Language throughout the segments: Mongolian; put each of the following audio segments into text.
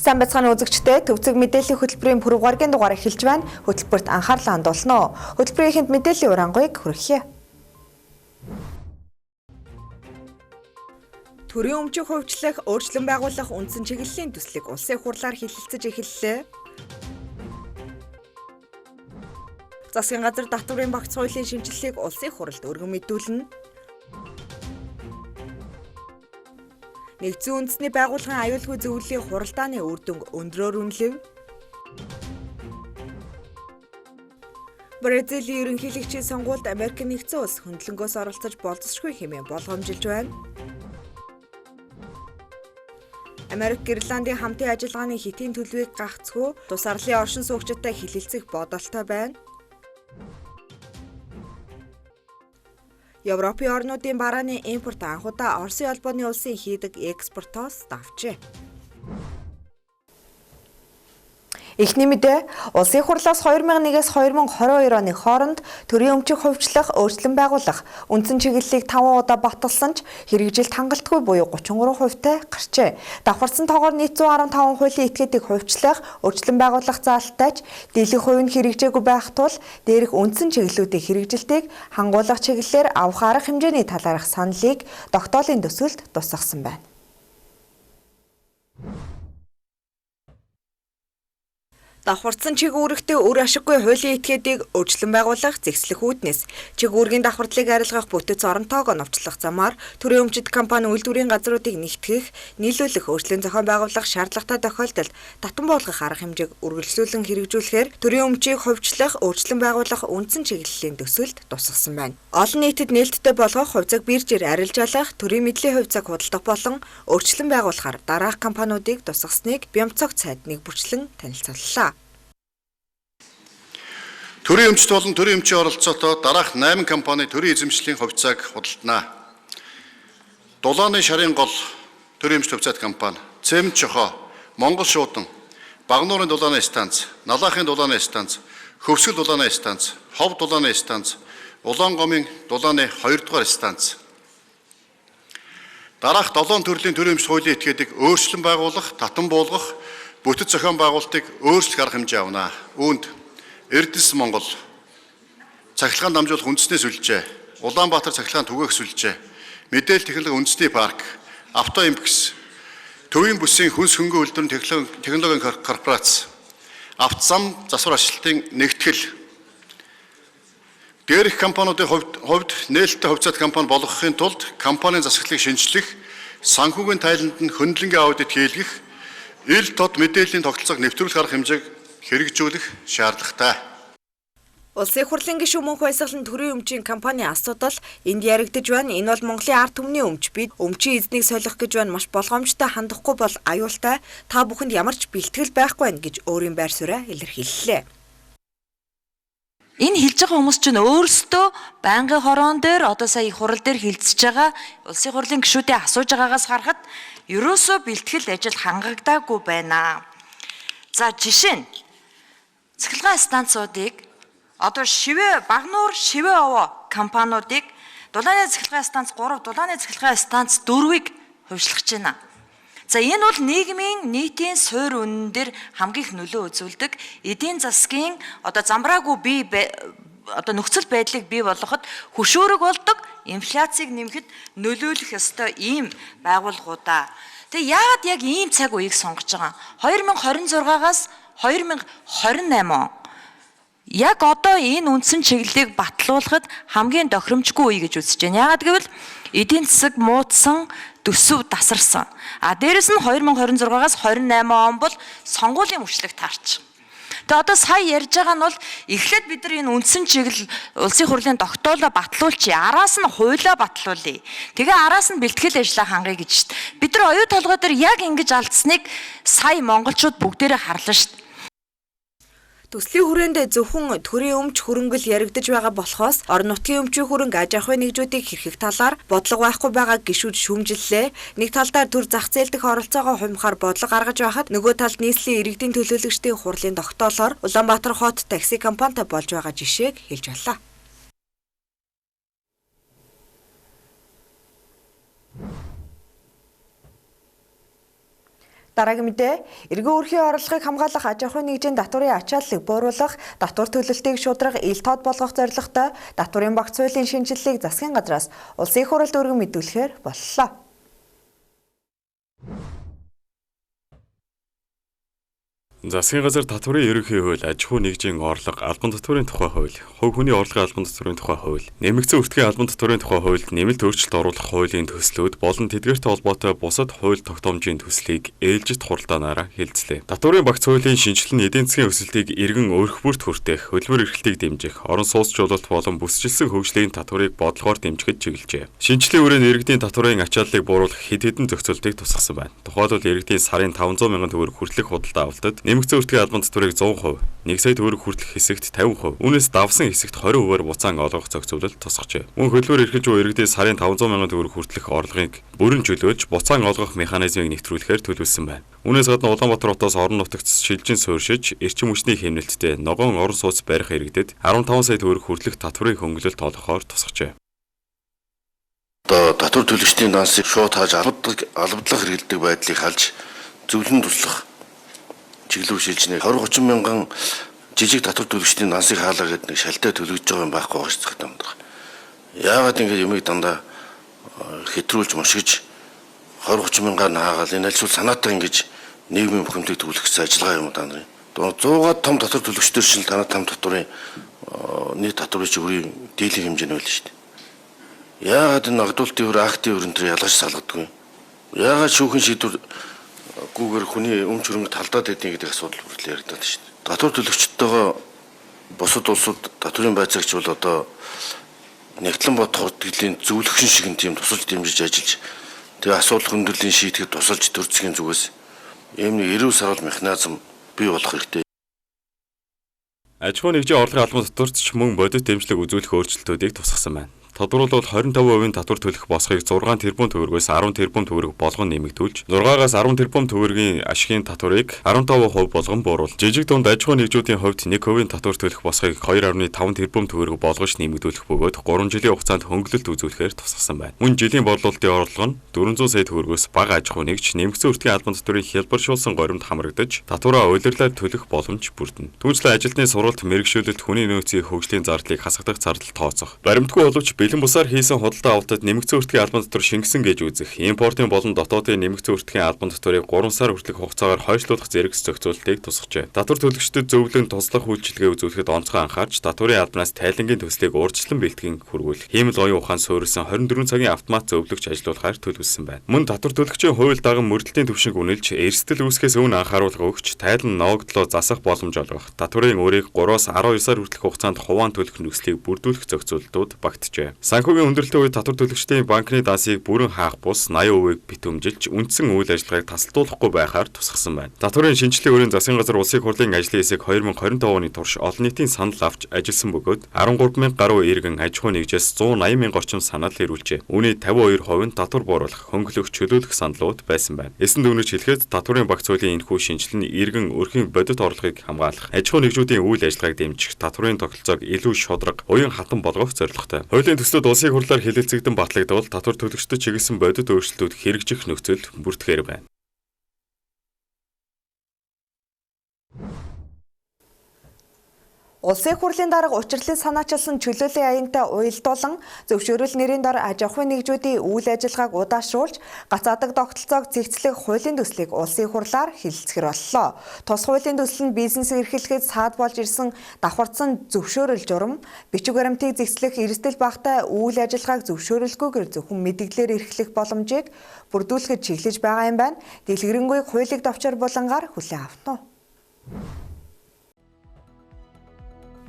Сайн бацгааны үзэгчдээ төвцөг мэдээллийн хөтөлбөрийн пүрэвгаргийн дугаар эхэлж байна. Хөтөлбөрт анхаарлаа хандуулно. Хөтөлбөрийн эхэнд мэдээллийн урангуйг хүргье. Төрийн өмчийг хувьчлах, өөрчлөн байгуулах үндсэн чиглэлийн төслийг улсын хурлаар хэлэлцэж эхэллээ. Засгийн газар татврын багц хуулийн шинжилгээг улсын хурлд өргөн мэдүүлнэ. Нэгдсэн үндэсний байгууллагын аюулгүй зөвлөлийн хуралдааны үр дүнг өндрөөр үнэлв. Бразилийн ерөнхийлөгчийн сонгуульд Америк нэгдсэн улс хөндлөнгөөс оролцож болцсошгүй хэмээн болгоомжилж байна. Америк Ирландын хамтын ажиллагааны хэтийн төлөвийг гагцгүй тус арлын оршин суугчдтай хэлэлцэх бодолтой байна. Европын орнуудын барааны импорт анхудаа Оросын албаны улсын хийдэг экспортоос давжээ. Эхний мэдээ улсын хурлаас 2001-ээс 2022 оны хооронд төрийн өмчийг хувьчлах, өөрчлөн байгуулах үндсэн чиглэлийг 5 удаа баталсан ч хэрэгжилт хангалтгүй буюу 33%-тай гарчээ. Давхарсан тоогоор нийт 115 хуулийн этгээдийг хувьчлах, өөрчлөн байгуулах заалтайч дийлэнх хувь нь хэрэгжээгүй байх тул дээрх үндсэн чиглэлүүдийн хэрэгжилтийг хангуулах чиглэлээр авах арга хэмжээний талаарх саналыг тогтоолын төсөлд тусгасан байна. Давхарсан чиг үүрэгтэй үр ашиггүй хуулийн этгээдийг өөрчлөн байгуулах, зэгслэх үүднээс чиг үүргийн давхартлыг арилгах бүтэц орон тоогоо новчлох замаар төрийн өмчит компани үйлдвэрийн газруудыг нэгтгэх, нийлүүлэх, өөрчлөн зохион байгуулах шаардлагатай тохиолдолд татан буулгах арга хэмжээг үргэлжлүүлэн хэрэгжүүлэхээр төрийн өмчийг хувьчлах, өөрчлөн байгуулах үндсэн чиглэлийн төсөлд тусгасан байна. Олон нийтэд нээлттэй болгох, хувьцааг биржээр арилжаалах, төрийн мэдлийн хувьцааг худалдах болон өөрчлөн байгуулахаар дараах компаниудыг тусгасныг Бямцогт сайд нэг бүрчлэн танилцууллаа. Төрийн өмчт болон төрийн өмчийн оролцоотой дараах 8 компани төрийн эзэмшлийн хувьцааг худалданаа. Дулааны шарын гол төрийн өмчт хувьцаат компани, Цемент Чохоо, Монгол шуудан, Багнуурын дулааны станц, Налаахын дулааны станц, Хөвсгөл дулааны станц, Хов дулааны станц, Улаангомын дулааны 2 дугаар станц. Дараах 7 төрлийн төрийн өмчт хуулийн этгээдийг өөрчлөн байгуулах, татан буулгах, бүтэц зохион байгуулалтыг өөрчлөх арга хэмжээ авна. Үүнд Эрдэс Монгол цахилгаан дамжуулах үндэсний сүлжээ, Улаанбаатар цахилгаан түгээх сүлжээ, мэдээлэл технологи үндэсний парк, Авто импекс, төвийн бүсийн хүнс хөнгөн үйлдвэрийн технологийн корпорац, автозам засвар ажилтнын нэгтгэл, дээрх компаниудын хувьд нээлттэй хувьцаат компани болгохын тулд компанийн засаглалыг шинжлэх, санхүүгийн тайланд нь хөндлөнгийн аудит хийлгэх, ил тод мэдээллийн тогтолцоог нэвтрүүлэх арга хэмжээг хэрэгжүүлэх шаардлагатай. Улсын хурлын гишүүн мөнх баясгалан төрийн өмчийн компани асуудал энд яригдж байна. Энэ бол Монголын ард түмний өмч. Бид өмчийн эзнийг солих гэж байна. Маш болгоомжтой хандахгүй бол аюултай. Та бүхэнд ямар ч бэлтгэл байхгүй байна гэж өөрийн байр сууриа илэрхийллээ. Энэ хэлж байгаа хүмүүс чинь өөрсдөө байнгын хороон дээр одоо сая их хурал дээр хилцэж байгаа улсын хурлын гишүүдээ асууж байгаагаас харахад ерөөсөө бэлтгэл ажил хангагдаагүй байна. За жишээ нь цахилгаан станцуудыг одоо Багнуур, Шивээ овоо компаниудыг дулааны цахилгаан станц 3, дулааны цахилгаан станц 4-ыг хувьчлах гэж байна. За энэ бол нийгмийн нийтийн суурь үнэн дээр хамгийн их нөлөө үзүүлдэг эдийн засгийн одоо замбраагүй одоо нөхцөл байдлыг бий болгоход хөшөөрөг болдог, инфляцийг нэмэхэд нөлөөлөх ёстой ийм байгууллагуудаа. Тэгээ яагаад яг ийм цаг үеийг сонгож байгаа? 2026-аас 2028 он яг одоо энэ үндсэн чиглэлийг батлуулахад хамгийн тохиромжгүй үе гэж үзэж байна. Яагаад гэвэл эдийн засаг муудсан, төсөв тасарсан. Дээрэс нь 2026-аас 28 он бол сонгуулийн мөчлөг таарч. Тэгээ одоо сая ярьж байгаа нь бол эхлээд бид нар энэ үндсэн чиглэл улсын хурлын тогтоолоо батлуулчих. Араас нь хуулиа батлуулъя. Тэгээ араас нь бэлтгэл ажлаа хангая гэж шүү дээ. Бид нар оюу толгой дээр яг ингэж алдсныг сая монголчууд бүгдээрээ харлаа шүү дээ. Төслийн хүрээнд зөвхөн төрийн өмч хөрөнгөл яригдж байгаа болохоос орон нутгийн өмчийн хөрөнгө аж ахуйн нэгжүүдийг хэрхэх талаар бодлого байхгүй байгааг гишүүд шүүмжиллээ. Нэг талдаар төр зах зээл дэх оролцоогоо хумхаар бодлого гаргаж байхад нөгөө талд нийслэлийн иргэдийн төлөөлөгчдийн хурлын тогтоолоор Улаанбаатар хот такси компанитай болж байгаа жишээг хэлж байлаа. Дараагийн мэдээ эргэн өрхийн орлогыг хамгаалах аж ахуйн нэгжийн татварын ачааллыг бууруулах, татвар төлөлтийг шударга ил тод болгох зорилготой татварын багц хуулийн шинжилгээг засгийн газраас улсын их хурлд өргөн мэдүүлэхээр боллоо. Засгийн газар татварын ерөнхий хууль, аж ахуйн нэгжийн орлого, албан татварын тухай хууль, хувь хүний орлогын албан татварын тухай хууль, нэмэгдсэн өртгийн албан татварын тухай хуульд нэмэлт өөрчлөлт оруулах хуулийн төслүүд болон тэдгээртэй холбоотой бусад хууль тогтоомжийн төслийг ээлжид хуралдаанаараа хэлэлцлээ. Татварын багц хуулийн шинжилэл нь эдийн засгийн өсөлтийг эргэн өрх бүрт хүртэх, хөлбөр эрхлэлтийг дэмжих, орон сууцчлуулалт болон бүсчилсэн хөгжлийн татварыг бодлогоор дэмжихэд чиглэжээ. Шинжиллийн хүрээнд иргэдийн татварын ачааллыг бууруулах хэд хэдэн зохицуултыг тусгасан байна. Тухайлбал иргэдийн сарын 500 мянган төгрөг хүртэлх худалдаа авалтад нэмэгдсэн өртгийн албан татварыг 100%, 1 сая төгрөг хүртэлх хэсэгт 50%, үүнээс давсан хэсэгт 20%-аар буцаан олгох зохицуулалт тусгажээ. Мөн хөлбөр эрхэлж буй иргэдийн сарын 500 мянган төгрөг хүртэлх орлогыг бүрэн чөлөөлж буцаан олгох механизмыг нэвтрүүлэхээр төлөвлөсөн байна. Үүнээс гадна Улаанбаатар хотоос орон нутагт шилжин суурьшиж, эрчим хүчний хэмнэлттэй ногоон орон сууц барих иргэдэд 15 сая төгрөг хүртэлх татварын хөнгөлөлт олгохоор тусгажээ. Татвар төлөгчдийн дансыг шууд хааж албадлах хэрэгэлдэг байдлыг халж зөвлөн туслах чиглэл шилжнэ 20-30 мянган жижиг татвар төлөгчдийн дансыг хаалаа гэдэг нэг шалтай төлөгдөж байгаа юм байхгүй байгаа шүү дээ. Яагаад ингэж юмыг дандаа хэтрүүлж мушгиж 20-30 мянгаар наагаал энэ альсвал санаатай ингэж нийгмийн бүхэмдийг төвлөх ажиллагаа юм даа. 100-аад том татвар төлөгчдөр шил танаа том татварын нийт татварын чиглэлийн дийлэн хэмжээ нь байл шүү дээ. Яагаад энэ нагдуултын өр актын өрөнд ялгаж салгадгүй? Яагаад шүүхэн шийдвэр гүүгээр хүний өмч хөрөнгө талдаад байдгийг гэдэг асуудал хүртэл яригдаад шүү дээ. Татвар төлөгчдтэйгээ бусад улсууд татварын байцаагч бол одоо нэгтлэн бод хотголийн зөвлөгчн шиг тийм тусалж дэмжиж ажиллаж тэгээ асуудал хөндлөлийн шийдэхэд тусалж төрцгийн зүгээс ийм нэг эрүүл сарвал механизм бий болох хэрэгтэй. Аж ахуйн нэгжийн орлогын албан татварт ч мөн бодит дэмжлэг үзүүлэх өөрчлөлтүүдийг тусгасан байна. Тодорхойлбол 25% татвар төлөх босхийг 6 тэрбум төгрөгөөс 10 тэрбум төгрөг болгон нэмэгдүүлж 6-аас 10 тэрбум төгрөгийн ашигын татварыг 15% болгон бууруулж жижиг дунд аж ахуйн нэгжүүдийн хувьд 1% татвар төлөх босхийг 2.5 тэрбум төгрөг болгож нэмэгдүүлэх бөгөөд 3 жилийн хугацаанд хөнгөлөлт үзүүлэхээр тусгасан байна. Мөн жилийн борлуулалтын орлого нь 400 сая төгрөгөөс бага аж ахуйн нэгж нэмэгдсэн өртгийн албан татварыг хялбаршуулсан горимд хамрагдаж татвараа улирлаар төлөх боломж бүрдэнэ. Түүнчлэн ажилтны сургалт, мэргэшүүлэлт, хүний нөөцийн хөгжлийн зардлыг хасагдах зардал тооцох. Баримтгүй боловч бэлэн бусаар хийсэн худалдаа авалтад нэмэгдсэн өртгийн албан татвар шингэсэн гэж үзэх, импортын болон дотоодын нэмэгдсэн өртгийн албан татварыг 3 сар хүртэлх хугацаагаар хойшлуулах зэрэг зохицуултыг тусгажээ. Татвар төлөгчдөд зөвлөн туслах үйлчилгээ үзүүлэхэд онцгой анхаарч татварын албанаас тайлангийн төслийг урьдчилан бэлтгэн хүргүүлэх, хиймэл оюун ухаан суурилсан 24 цагийн автомат зөвлөгч ажиллуулахаар төлөвлөсөн байна. Мөн татвар төлөгчийн хууль даган мөрдөлтийн төвшинг үнэлж, эрсдэл үүсгэхээс өмнө анхааруулга өгч, тайлан ноогдлоо засах боломж олгох, татварын өрийг 3-аас 12 сар хүртэлх хугацаанд хуваан төлөх нөхцөлийг бүрдүүлэх зохицуултууд багтжээ. Санхүүгийн хүндрэлтийн үед татвар төлөгчдийн банкны дансыг бүрэн хаах бус 80%-ийг битүүмжилж үндсэн үйл ажиллагааг тасалдуулахгүй байхаар тусгасан байна. Татварын шинжилгээ өрийн засгийн газар улсын хурлын ажлын хэсэг 2025 оны турш олон нийтийн санал авч ажилласан бөгөөд 13,000 гаруй иргэн аж ахуйн нэгжээс 180,000 орчим санал ирүүлжээ. Үүний 52% нь татвар бууруулах, хөнгөлөх, чөлөөлөх саналууд байсан байна. Эсэн дүгнэж хэлэхэд татварын багц хуулийн энэхүү шинжилэл нь иргэн өрхийн бодит орлогыг хамгаалах, аж ахуйн нэгжүүдийн үйл ажиллагааг дэмжих, татварын тогтолцоог илүү шударга, уян хатан болгох зорилготой. Хуулийн төслүүд улсын хурлаар хэлэлцэгдэн батлагдвал татвар төлөгчдөд чиглэсэн бодит өөрчлөлтүүд хэрэгжих нөхцөл бүртгэхээр байна. Улсын хурлын дарга учрлын санаачилсан чөлөөлийн аянтай уялдуулан зөвшөөрөл нэрийн дор аж ахуйн нэгжүүдийн үйл ажиллагааг удаашруулж гацаадаг тогтолцоог зэгцлэх хуулийн төслийг улсын хурлаар хэлэлцэхэр боллоо. Тус хуулийн төсөл нь бизнесийг эрхлэхэд саад болж ирсэн давхарцсан зөвшөөрөл журам, бичиг баримтыг зэгцлэх эрсдэл багатай үйл ажиллагааг зөвшөөрөлгүйгээр зөвхөн мэдээлэлээр эрхлэх боломжийг бүрдүүлэхэд чиглэж байгаа юм байна. Дэлгэрэнгүй хуулийг давчар булангаар хүлээн авна.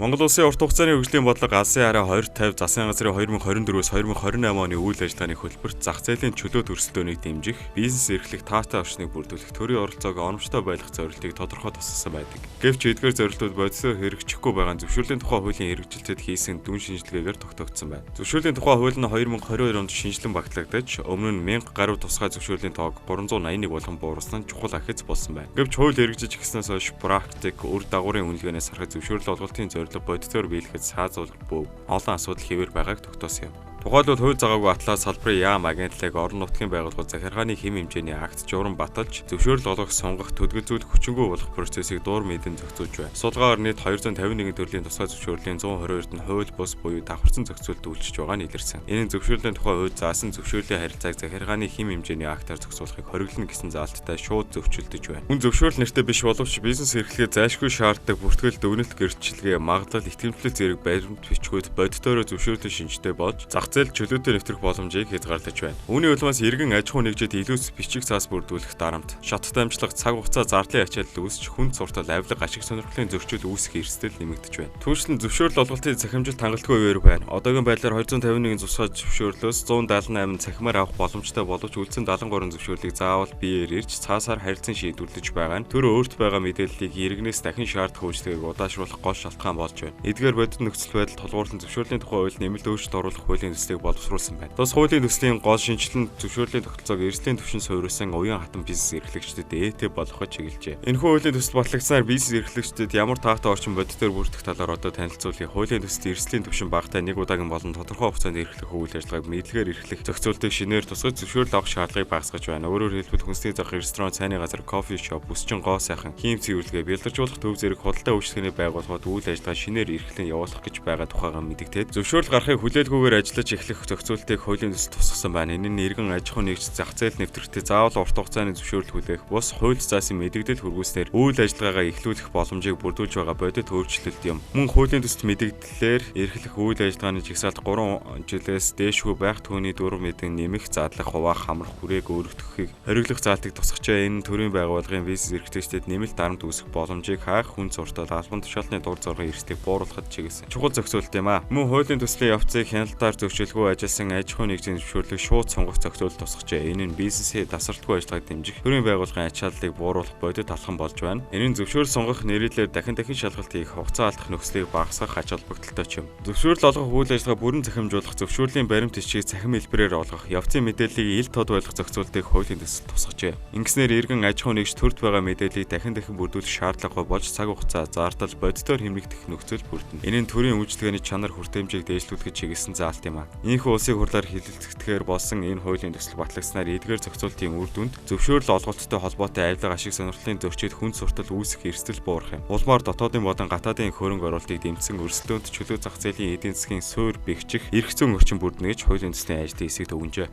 Монгол улсын урт хугацааны хөгжлийн бодлого Алсын хараа 2050 засгийн газрын 2024-с 2028 оны үйл ажиллагааны хөлбөрт зах зээлийн чөлөө төрөлтөөнийг дэмжих, бизнес эрхлэх таатай орчныг бүрдүүлэх, төрийн оролцоог оновчтой байлгах зорилтыг тодорхой тусгасан байдаг. Гэвч эдгээр зорилтууд бодисоор хэрэгжихгүй байгаа зөвшөөрлийн тухай хуулийн хэрэгжилтэд хийсэн дүн шинжилгээгээр тогтоогдсон байна. Зөвшөөрлийн тухай хууль нь 2022 онд шинжилэн багтлагдаж, өмнө нь 1000 гаруй тусгай зөвшөөрлийн тоог 381 болгон бууруулсан нь чухал ахиц болсон байна. Гэвч хууль хэрэгжиж эхэлснээс хойш практик, үр дагаврын үнэлгээнээс харахад зөвшөөрөл олголтын зорилго бодитоор биелэхэд саазуулах був олон асуудал хэвээр байгааг тогтоосон юм. Тухайлбал хувь загаагүй атлас салбарын яам агентлаг орон нутгийн байгууллагууд захиргааны хэм хэмжээний акт журам баталж зөвшөөрөл олгох сонгох төдгөлзүүлэх хүчингү болох процессыг дуур мэдэн зохицуулж байна. Судалгаагаар нийт 251 төрлийн тусгай зөвшөөрлийн 122-т нь хууль бус буюу давхарсан зохицуулт үйлчилж байгаа нь илэрсэн. Энэ зөвшөөрлийн тухай хууль заасан зөвшөөрлийн харилцааг захиргааны хэм хэмжээний актаар зохицуулахыг хориглоно гэсэн заалттай шууд зөвшөлдөж байна. Хүн зөвшөөрөл нэртэй биш боловч бизнес эрхлэгээ зайлшгүй шаарддаг бүртгэл дүгнэлт гэрчлэгээ магадлал итгэмжлэл зэрэг баримт бичгүүд бодитоороо зөвшөөрлийн шинжтэй болж зах зээл чөлөөтэй нэвтрэх боломжийг хязгаарлаж байна. Үүний улмаас иргэн аж ахуй нэгжид илүү бичиг цаас бүрдүүлэх дарамт, шат дамжлага, цаг хугацаа зардлын ачаалал үүсч хүнд суртал авилга ашиг сонирхлын зөрчил үүсэх эрсдэл нэмэгдэж байна. Түүнчлэн зөвшөөрөл олголтын цахимжилт хангалтгүй үеэр байна. Одоогийн байдлаар 251 тусгай зөвшөөрлөөс 178 цахимаар авах боломжтой боловч үлдсэн 73 зөвшөөрлийг заавал биеэр ирж цаасаар харилцан шийдвэрлэж байгаа нь төр өөрт байгаа мэдээллийг иргэнээс дахин шаардах үйлчлэгийг удаашруулах гол шалтгаан болж байна. Эдгээр бодит нөхцөл байдал тулгуурлан зөвшөөрлийн тухай хууль нэмэлт өөрчлөлт оруулах хуулийн төслийг боловсруулсан байна. Тус хуулийн төслийн гол шинжилэн зөвшөөрлийн тогтолцоог эрсдлийн түвшин суурилсан уян хатан бизнес эрхлэгчдэд ээтэй болгоход чиглэжээ. Энэхүү хуулийн төсөл батлагдсанаар бизнес эрхлэгчдэд ямар таатай орчин бодитоор бүрдэх талаар одоо танилцуулъя. Хуулийн төсөлд эрсдлийн түвшин багатай нэг удаагийн болон тодорхой хугацаанд эрхлэх үйл ажиллагааг мэдлэгээр эрхлэх зохицуултыг шинээр тусгай зөвшөөрөл авах шаардлагыг багасгаж байна. Өөрөөр хэлбэл хүнсний зах ресторан, цайны газар, кофе шоп, бүсчин гоо сайхан, хийм цэвэрлэгээ бэлдэржүүлэх төв зэрэг худалдаа үйлчлэгээний байгууллагууд үйл ажиллагаа шинээр эрхлэн явуулах гэж байгаа тухайга мэдэгдээд зөвшөөрөл гарахыг хүлээлгүйгээр ажиллаж эхлэх зохицуултыг хуулийн төсөлд тусгасан байна. Энэ нь иргэн аж ахуй нэгж зах зээл нэвтрэлтэд заавал урт хугацааны зөвшөөрөл хүлээх бус хууль заасан мэдэгдэл хүргүүлснээр үйл ажиллагаагаа эхлүүлэх боломжийг бүрдүүлж байгаа бодит өөрчлөлт юм. Мөн хуулийн төсөлд мэдэгдлээр эрхлэх үйл ажиллагааны жагсаалт 3 жилээс дээшгүй байх түүний дүр мэдэн нэмэх задлах хуваах хамрах хүрээг өөрөгдөхийг хориглох заалтыг тусгачаа. Энэ төрлийн байгууллагын бизнес эрхлэгчдэд нэмэлт дарамт үүсэх боломжийг хаах, хүн зуртал, албан тушаалтны дур зоргын эрсдлийг бууруулахад чиглэсэн чухал зохицуулт юм а. Мөн хуулийн төслийн явцыг хяналтаар зөвшөөрөлгүй ажилласан аж ахуй нэгжийн зөвшөөрлийг шууд сонгох зохицуулт тусгачаа. Энэ нь бизнесийн тасралтгүй ажиллагааг дэмжих, төрийн байгууллагын ачааллыг бууруулах бодит алхам болж байна. Энэ нь зөвшөөрөл сонгох нэрэлээр дахин шалгалт хийх, хугацаа алдах нөхцөлийг багасгах ач холбогдолтой ч юм. Зөвшөөрөл олгох үйл ажиллагаа бүрэн захимжуулах, зөвшөөрлийн баримт бичгийг цахим хэлбэрээр олгох, явцын мэдээллийг ил тод байлгах зохицуултыг хуулийн төсөлд тусгажээ. Ингэснээр иргэн аж ахуй нэгж төрд байгаа мэдээллийг дахин бүрдүүлэх шаардлагагүй болж цаг хугацаа зардал бодитоор хэмнэгдэх нөхцөл бүрдэнэ. Энэ нь төрийн үйлчлэгээний чанар хүртээмжийг дээшлүүлэхэд чиглэсэн заалт юм а. Ийхүү улсын хурлаар хилэлцэтгэхээр болсон энэ хуулийн төсөл батлагдсанаар эдгээр зохицуултын үр дүнд зөвшөөрөл олголттой холбоотой авилга ашиг сонирхлын зөрчид хүн суртал үүсэх эрсдэл буурах юм. Улмаар дотоодын болон гадаадын хөрөнгө оруулалтыг дэмжсэн өрсөлдөөнт чөлөө зах зээлийн эдийн засгийн суурь бэхжих эрх зүйн орчин бүрдэнэ гэж хуулийн төслийн ажилтны хэсэг төвлөжээ.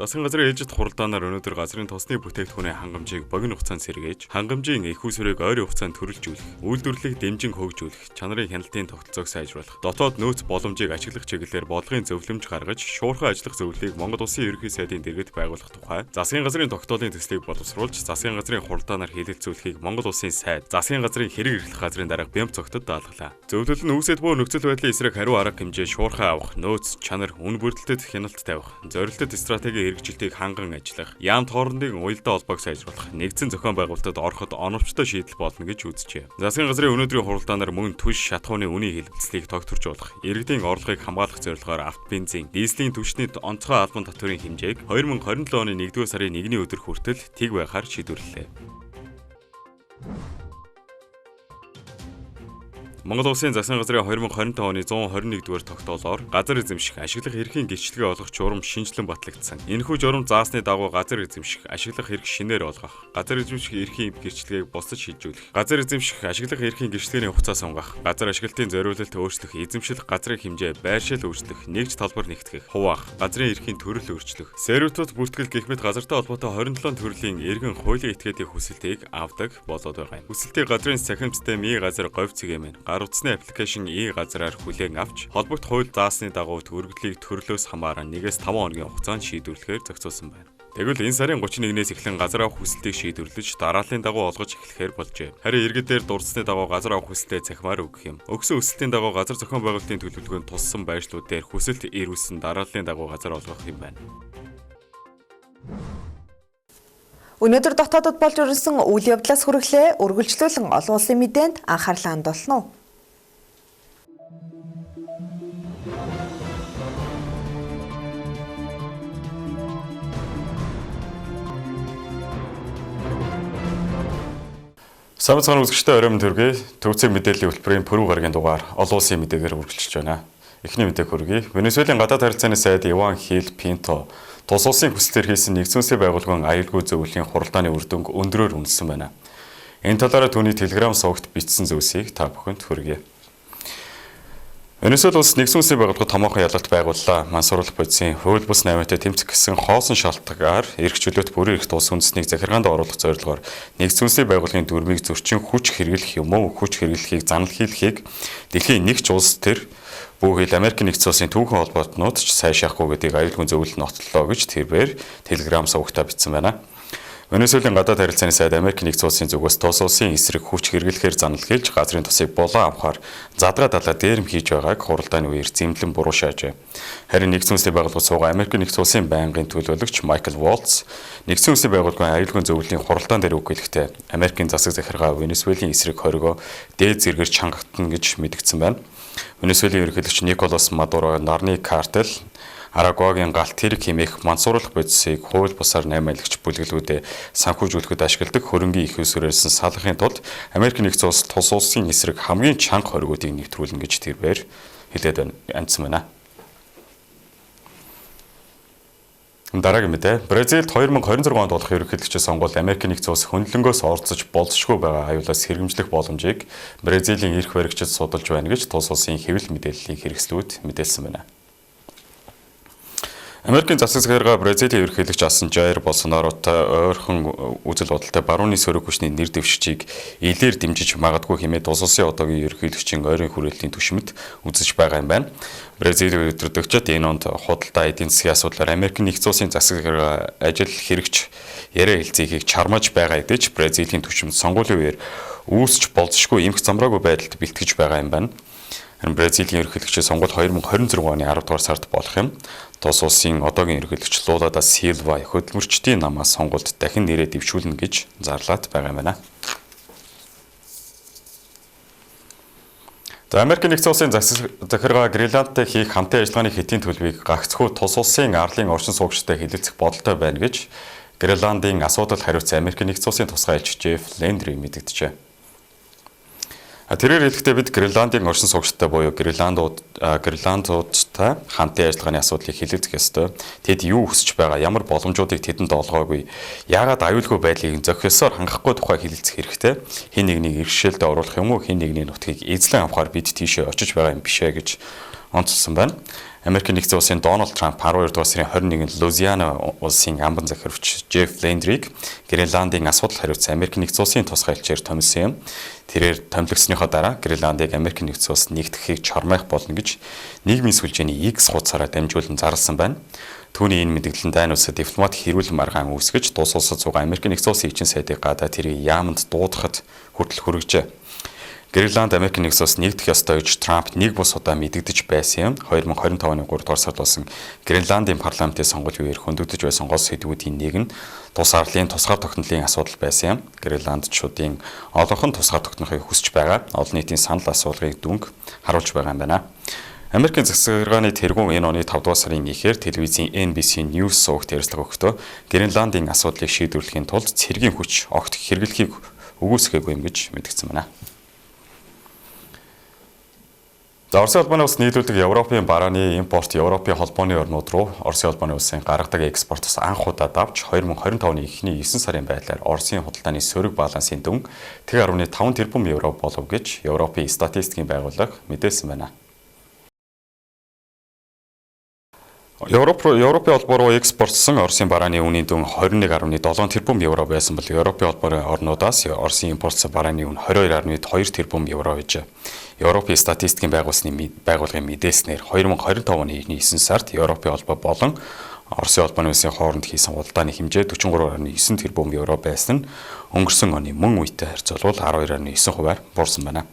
Засгийн газрын ээлжид хуралдаанаар өнөөдөр газрын тосны бүтээгдэхүүний хангамжийг богино хугацаанд сэргээж, хангамжийн их усүрийг ойрын хугацаанд төрөлжүүлэх, үйлдвэрлэлийг дэмжин хөгжүүлэх, чанарын хяналтын тогтолцоог сайжруулах, дотоод нөөц боломжийг ашиглах чиглэлээр бодлогын зөвлөмж гаргаж, шуурхай ажиллах зөвлөлийг Монгол Улсын ерөнхий сайдын дэргэд байгуулах тухай засгийн газрын тогтоолын төслийг боловсруулж, засгийн газрын хуралдаанаар хилэлцүүлэхийг Монгол Улсын сайд, засгийн газрын хэрэг эрхлэх газрын дарга Бямц цогтод даалгалаа. Зөвлөл нь үүсэт буй нөхцөл байдлын эсрэг хариу арга хэмжээ шуурхай авах, нөөц, чанар, үн бүрдэлтэд хяналт тавих, зорилттой стратеги хэрэгжилтийг ханган ажиллах, яамт хоорондын уялдаа холбоог сайжруулах, нэгдсэн зохион байгуулалтад ороход оновчтой шийдэл болно гэж үзжээ. Засгийн газрын өнөөдрийн хуралдаанаар мөн түш шатхууны үнийн хэлбэлцлийг тогтворжуулах, иргэдийн орлогыг хамгаалах зорилгоор автобензин, дизелийн түвшний онцгой албан татварын хэмжээг 2027 оны 1-р сарын 1-ний өдөр хүртэл тэг байхаар шийдвэрлэлээ. Монгол Улсын засгийн газрын 2025 оны 121-р тогтоолоор газар эзэмших, ашиглах эрхийн гэрчлэгээ олгох журам шинжилэн батлагдсан. Энэхүү журам заасны дагуу газар эзэмших, ашиглах эрх шинээр олгох, газар эзэмших эрхийн гэрчлэгийг бусдад шилжүүлэх, газар эзэмших, ашиглах эрхийн гэрчлэгээний хугацаа сунгах, газар ашиглалтын зориулалт өөрчлөх, эзэмшил, газрын хэмжээ, байршил өөрчлөх, нэгж талбар нэгтгэх, хуваах, газрын эрхийн төрөл өөрчлөх, сервитут бүртгэл гэх мэт газартай холбоотой 27 төрлийн эргэн хуулийн этгээдийн хүсэлтийг авдаг болоод байгаа юм. Хүсэлтийг газрын цахим систем газар говь цэгээмэн гар утасны аппликейшн газраар хүлээн авч холбогд хууль заасны дагуу төрөлдлийг төрлөөс хамааран 1-5 хоногийн хугацаанд шийдвэрлэхээр зохицуулсан байна. Тэгвэл энэ сарын 31-ээс эхлэн газар авах хүсэлтийг шийдвэрлэж дарааллын дагуу олгож эхлэхээр болжээ. Харин иргэдээр дурдсны дагуу газар авах хүсэлтээ цахимаар өгөх юм. Өгсөн хүсэлтийн дагуу газар зохион байгуулалтын төлөвлөгөөнд туссан байршлууд дээр хүсэлт ирүүлсэн дарааллын дагуу газар олгох юм байна. Өнөөдөр дотоодод болж өрнсөн үйл явдлаас хүргэлээ үргэлжлүүлэн олон улсын мэдээнд анхаарлаа хандуулна уу? Самбай цагаан үзэгчтэй оройн төргий төвцөг мэдээллийн хөтөлбөрийн пүрэв гарагийн дугаар олон улсын мэдээгээр үргэлжилж байна. Эхний мэдээ хүргэе. Венесуелийн гадаад харилцааны сайд Иван Хил Пинто тус улсын хүслээр хийсэн нэгдсэн улсын байгууллагын аюулгүй зөвлөлийн хуралдааны үр дүнг өндрөөр үнэлсэн байна. Энэ талаараа түүний Telegram сувагт бичсэн зүйлсийг та бүхэнд хүргэе. Венесуэл улс нэгдсэн улсын байгууллага томоохон ялалт байгууллаа. Мансууруулах бодисын хууль бус 8-тай тэмцэх гэсэн хоосон шалтгагаар эрх чөлөөт бүрэн эрх тус үндэснийг захиргаанд оруулах зорилгоор нэгдсэн улсын байгууллагын дүрмийг зөрчин хүч хэрэглэх юм уу хүч хэрэглэхийг занал хийлгэхийг дэлхийн нэгж улс төр бүхэл Америк нэгдсэн улсын түүхэн холбоотнууд ч сайшаахгүй гэдгийг аюулгүй зөвлөлд нотлолоо гэж тэрээр Telegram сувагтаа бичсэн байна. Венесуелийн гадаад харилцааны сайд Америк нэгдсэн улсын зүгээс тус улсын эсрэг хүч хэрэглэхээр занал хийлж газрын тусыг болон авахар задгаа далаа дээрм хийж байгааг хуралдааны үеэр зэмлэн буруушаажээ. Харин нэгдсэн улсын байгууллагад суугаа Америк нэгдсэн улсын байнгын төлөөлөгч Майкл Волц нэгдсэн улсын байгууллагын аюулгүй зөвлөлийн хуралдаан дээр үг хэлэхдээ Америкийн засаг захиргаа Венесуелийн эсрэг хоригоо дээд зэргээр чангагдана гэж мэдгдсэн байна. Венесуелийн ерөнхийлөгч Николас Мадуро нарны картел Арагуагийн галт тэрэг хэмээх мансууруулах бодисыг хууль бусаар 8 аялагч бүлэглүүдэд санхүүжүүлэхэд ашигладаг хөрөнгийн их усүрээс салахын тулд Америк нэгдсэн улс тус улсын эсрэг хамгийн чанга хоригуудыг нэвтрүүлнэ гэж тэрээр хэлээд амьдсан байна. Дараагийн мэдээ. Бразилд 2026 онд болох ерөнхийлөгчийн сонгуульд Америк нэгдсэн улс хөндлөнгөөс оролцож болзошгүй байгаа аюулаас хэрэгжлэх боломжийг Бразилийн эрх баригчид судалж байна гэж тус улсын хэвлэл мэдээллийн хэрэгслүүд мэдээлсэн байна. Америкийн засаг захиргаа Бразилийн ерөнхийлөгч Jair Bolsonaroтой ойрхон үзэл бодолтой барууны сөрөг хүчний нэр дэвшигчийг илээр дэмжиж магадгүй хэмээн тус улсын одоогийн ерөнхийлөгчийн ойрын хүрээлтийн түвшинд үзэж байгаа юм байна. Бразилийн өдөртөгчд энэ онд худалдаа эдийн засгийн асуудлаар Америк нэгдсэн улсын засаг захиргаа ажил хэрэгч яриа хэлцээхийг чармааж байгаа гэдэж Бразилийн түвшинд сонгуулийн үеэр үүсч болзошгүй эмх замраагүй байдалд бэлтгэж байгаа юм байна. Бразилийн ерөнхийлөгчийн сонгуул 2026 оны 10 дугаар сард болох юм. Тус улсын одоогийн ерөнхийлөгч Лула да Силва хөдөлмөрчдийн намаас сонгуульд дахин нэрээ дэвшүүлнэ гэж зарлаад байгаа юм байна. За Америк нэгдсэн улсын засаг захиргаа Гренландтай хийх хамтын ажиллагааны хэдийн төлөвийг гагцхүү тус улсын арлын оршин суугчтай хэлэлцэх бодолтой байна гэж Гренландын асуудал хариуцсан Америк нэгдсэн улсын тусгай элч Jeff Landry мэдэгджээ. Тэрээр хэлэхдээ бид Гренландын оршин суугчтай буюу Гренландуудтай хамтын ажиллагааны асуудлыг хэлэлцэх ёстой. Тэд юу хүсэж байгаа, ямар боломжуудыг тэдэнд олгоогүй, яагаад аюулгүй байдлыг зохиосоор хангахгүй тухай хэлэлцэх хэрэгтэй. Хэн нэгнийг иргэшээлдээ оруулах юм уу, хэн нэгний нутгийг эзлэн авахар бид тийшээ очиж байгаа юм бишээ гэж онцлсон байна. Америк нэгдсэн улсын Дональд Трамп 12 дугаар сарын 21-нд Лузиана улсын амбан захиравч Jeff Landry-г Гренландын асуудал хариуцсан Америк нэгдсэн улсын тусгай элчээр томилсон юм. Тэрээр томилогсныхоо дараа Гренландыг Америк нэгдсэн улс нэгтгэхийг чормайх болно гэж нийгмийн сүлжээний X хуудасаараа дамжуулан зарласан байна. Түүний энэ мэдээлэл дайн улсад дипломат хэрүүл маргаан үүсгэж тус улсад суугаа Америк нэгдсэн улсын эчин сайдыг гадаа тэрийг яамд дуудахад хүртэл хүргэжээ. Гренланд Америк нэгдсэн улс нэгдэх ёстой гэж Трамп нэг бус удаа мэдэгдэж байсан юм. 2025 оны 3 дугаар сард болсон Гренландын парламентын сонгуулийн үеэр хөндөгдөж байсан гол сэдвүүдийн нэг нь тус арлын тусгаар тогтнолын асуудал байсан юм. Гренландчуудын олонх нь тусгаар тогтнохыг хүсэж байгаа. Олон нийтийн санал асуулгыг дүнг харуулж байгаа юм байна. Америкийн засаг захиргааны тэргүүн энэ оны 5 дугаар сарын эхээр телевизийн NBC News сувагт ярилцлага өгөхдөө Гренландын асуудлыг шийдвэрлэхийн тулд цэргийн хүч огт хэрэглэхийг үгүйсгээгүй юм гэж мэдгдсэн байна. Оросын улбаны улс нийлүүлдэг Европын барааны импорт Европын холбооны орнууд руу Оросын улбаны улсын гаргадаг экспортоос анх удаа давж 2025 оны эхний 9 сарын байдлаар Оросын худалдааны сөрөг балансын дүн 1.5 тэрбум евро болов гэж Европын статистикийн байгууллага мэдээлсэн байна. Европын холбоо руу экспортлсон Оросын барааны үнийн дүн 21.7 тэрбум евро байсан бол Европын холбооны орнуудаас Оросын импортлсон барааны үн 22.2 тэрбум евро байжээ. Европын статистикийн байгууллагын мэдээснээр 2025 оны 9 сард Европын холбоо болон Оросын холбооны улсын хооронд хийсэн худалдааны хэмжээ 43.9 тэрбум евро байсан нь өнгөрсөн оны мөн үетэй харьцуулбал 12.9%-аар буурсан байна.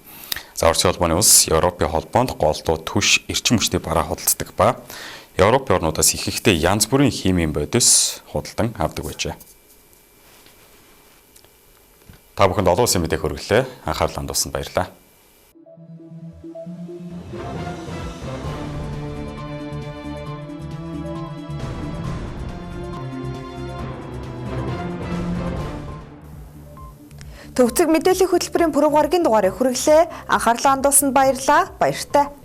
За Оросын холбооны улс Европын холбоонд голдуу түш эрчим хүчний бараа худалддаг ба Европын орнуудаас ихэнхдээ янз бүрийн химийн бодис худалдан авдаг байжээ. Та бүхэнд олон улсын мэдээг хүргэлээ. Анхаарлаа хандуулсанд баярлалаа. Төвцөг мэдээллийн хөтөлбөрийн пүрэв гарагийн дугаарыг хүргэлээ. Анхаарлаа хандуулсанд баярлалаа. Баяртай.